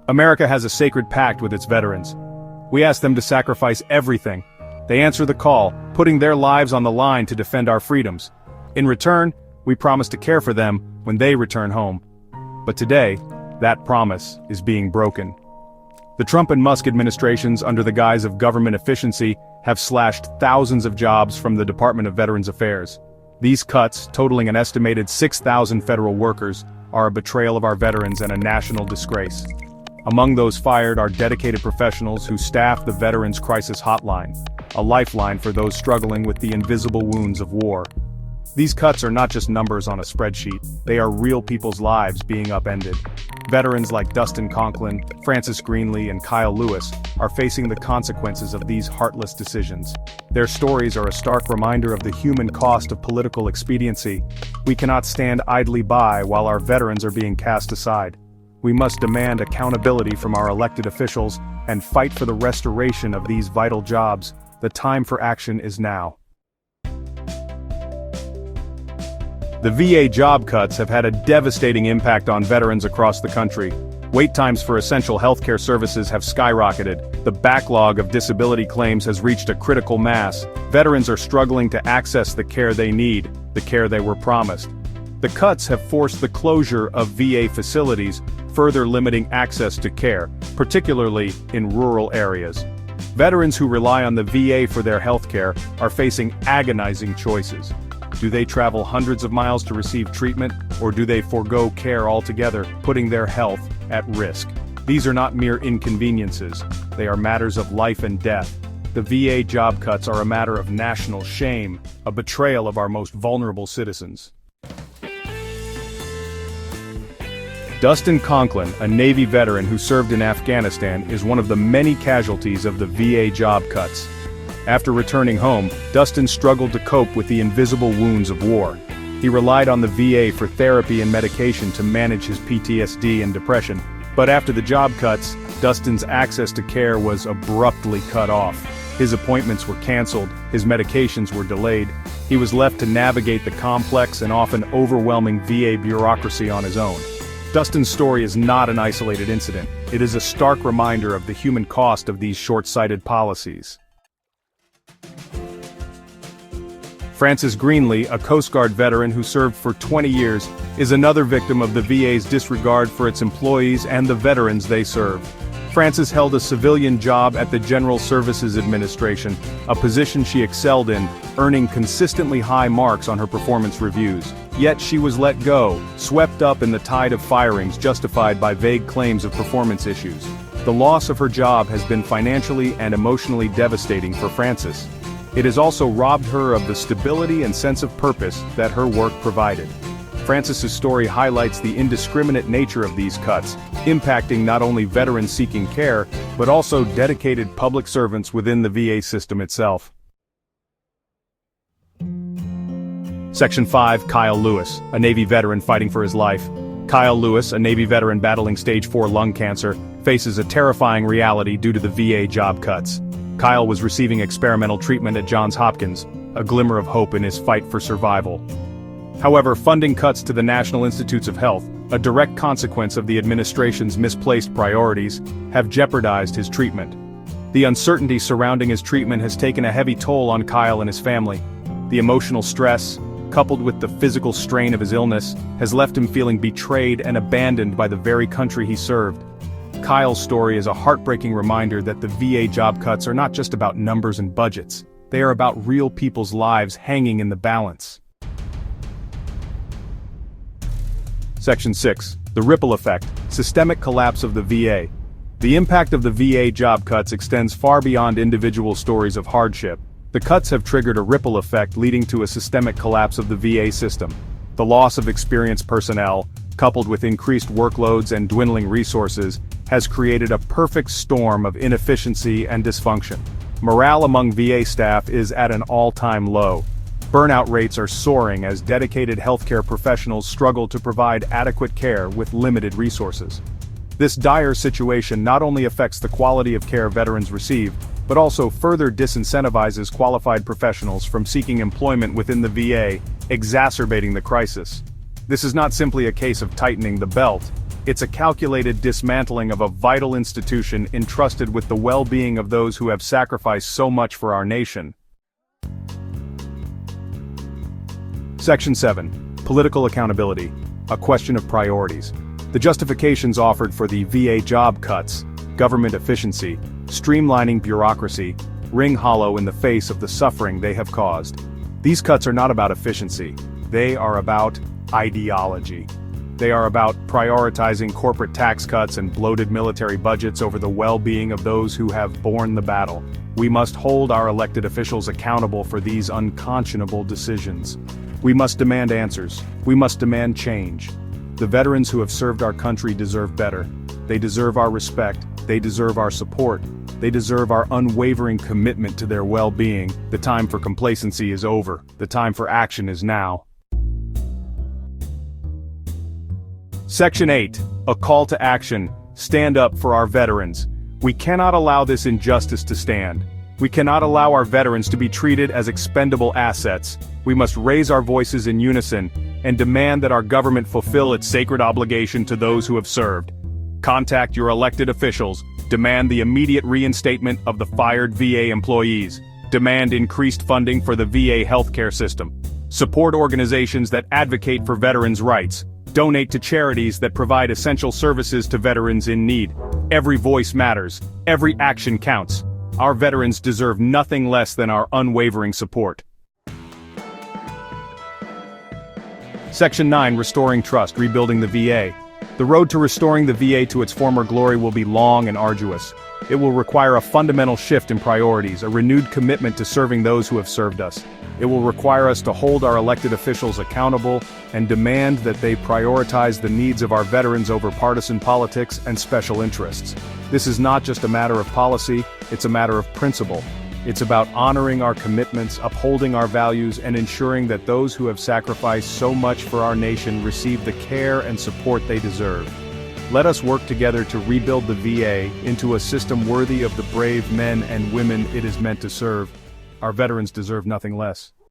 America has a sacred pact with its veterans. We ask them to sacrifice everything. They answer the call, putting their lives on the line to defend our freedoms. In return, we promise to care for them when they return home. But today, that promise is being broken. The Trump and Musk administrations, under the guise of government efficiency, have slashed thousands of jobs from the Department of Veterans Affairs. These cuts, totaling an estimated 6,000 federal workers, are a betrayal of our veterans and a national disgrace. Among those fired are dedicated professionals who staff the Veterans Crisis Hotline, a lifeline for those struggling with the invisible wounds of war. These cuts are not just numbers on a spreadsheet, they are real people's lives being upended. Veterans like Dustin Conklin, Francis Greenlee, and Kyle Lewis are facing the consequences of these heartless decisions. Their stories are a stark reminder of the human cost of political expediency. We cannot stand idly by while our veterans are being cast aside. We must demand accountability from our elected officials and fight for the restoration of these vital jobs. The time for action is now. The VA job cuts have had a devastating impact on veterans across the country. Wait times for essential healthcare services have skyrocketed. The backlog of disability claims has reached a critical mass. Veterans are struggling to access the care they need, the care they were promised. The cuts have forced the closure of VA facilities, further limiting access to care, particularly in rural areas. Veterans who rely on the VA for their healthcare are facing agonizing choices. Do they travel hundreds of miles to receive treatment, or do they forego care altogether, putting their health at risk? These are not mere inconveniences, they are matters of life and death. The VA job cuts are a matter of national shame, a betrayal of our most vulnerable citizens. Dustin Conklin, a Navy veteran who served in Afghanistan, is one of the many casualties of the VA job cuts. After returning home, Dustin struggled to cope with the invisible wounds of war. He relied on the VA for therapy and medication to manage his PTSD and depression. But after the job cuts, Dustin's access to care was abruptly cut off. His appointments were canceled, his medications were delayed. He was left to navigate the complex and often overwhelming VA bureaucracy on his own. Dustin's story is not an isolated incident. It is a stark reminder of the human cost of these short-sighted policies. Francis Greenlee, a Coast Guard veteran who served for 20 years, is another victim of the VA's disregard for its employees and the veterans they serve. Francis held a civilian job at the General Services Administration, a position she excelled in, earning consistently high marks on her performance reviews. Yet she was let go, swept up in the tide of firings justified by vague claims of performance issues. The loss of her job has been financially and emotionally devastating for Francis. It has also robbed her of the stability and sense of purpose that her work provided. Francis's story highlights the indiscriminate nature of these cuts, impacting not only veterans seeking care, but also dedicated public servants within the VA system itself. Section 5. Kyle Lewis, a Navy veteran fighting for his life. Kyle Lewis, a Navy veteran battling stage 4 lung cancer, faces a terrifying reality due to the VA job cuts. Kyle was receiving experimental treatment at Johns Hopkins, a glimmer of hope in his fight for survival. However, funding cuts to the National Institutes of Health, a direct consequence of the administration's misplaced priorities, have jeopardized his treatment. The uncertainty surrounding his treatment has taken a heavy toll on Kyle and his family. The emotional stress, coupled with the physical strain of his illness, has left him feeling betrayed and abandoned by the very country he served. Kyle's story is a heartbreaking reminder that the VA job cuts are not just about numbers and budgets. They are about real people's lives hanging in the balance. Section 6. The ripple effect, systemic collapse of the VA. The impact of the VA job cuts extends far beyond individual stories of hardship. The cuts have triggered a ripple effect leading to a systemic collapse of the VA system. The loss of experienced personnel, coupled with increased workloads and dwindling resources, has created a perfect storm of inefficiency and dysfunction. Morale among VA staff is at an all-time low. Burnout rates are soaring as dedicated healthcare professionals struggle to provide adequate care with limited resources. This dire situation not only affects the quality of care veterans receive, but also further disincentivizes qualified professionals from seeking employment within the VA, exacerbating the crisis. This is not simply a case of tightening the belt. It's a calculated dismantling of a vital institution entrusted with the well-being of those who have sacrificed so much for our nation. Section 7. Political accountability. A question of priorities. The justifications offered for the VA job cuts, government efficiency, streamlining bureaucracy, ring hollow in the face of the suffering they have caused. These cuts are not about efficiency. They are about ideology. They are about prioritizing corporate tax cuts and bloated military budgets over the well-being of those who have borne the battle. We must hold our elected officials accountable for these unconscionable decisions. We must demand answers. We must demand change. The veterans who have served our country deserve better. They deserve our respect. They deserve our support. They deserve our unwavering commitment to their well-being. The time for complacency is over. The time for action is now. Section 8. A call to action. Stand up for our veterans. We cannot allow this injustice to stand. We cannot allow our veterans to be treated as expendable assets. We must raise our voices in unison and demand that our government fulfill its sacred obligation to those who have served. Contact your elected officials. Demand the immediate reinstatement of the fired VA employees. Demand increased funding for the VA healthcare system. Support organizations that advocate for veterans' rights. Donate to charities that provide essential services to veterans in need. Every voice matters. Every action counts. Our veterans deserve nothing less than our unwavering support. Section 9. Restoring trust, rebuilding the VA. The road to restoring the VA to its former glory will be long and arduous. It will require a fundamental shift in priorities, a renewed commitment to serving those who have served us. It will require us to hold our elected officials accountable and demand that they prioritize the needs of our veterans over partisan politics and special interests. This is not just a matter of policy, it's a matter of principle. It's about honoring our commitments, upholding our values, and ensuring that those who have sacrificed so much for our nation receive the care and support they deserve. Let us work together to rebuild the VA into a system worthy of the brave men and women it is meant to serve. Our veterans deserve nothing less.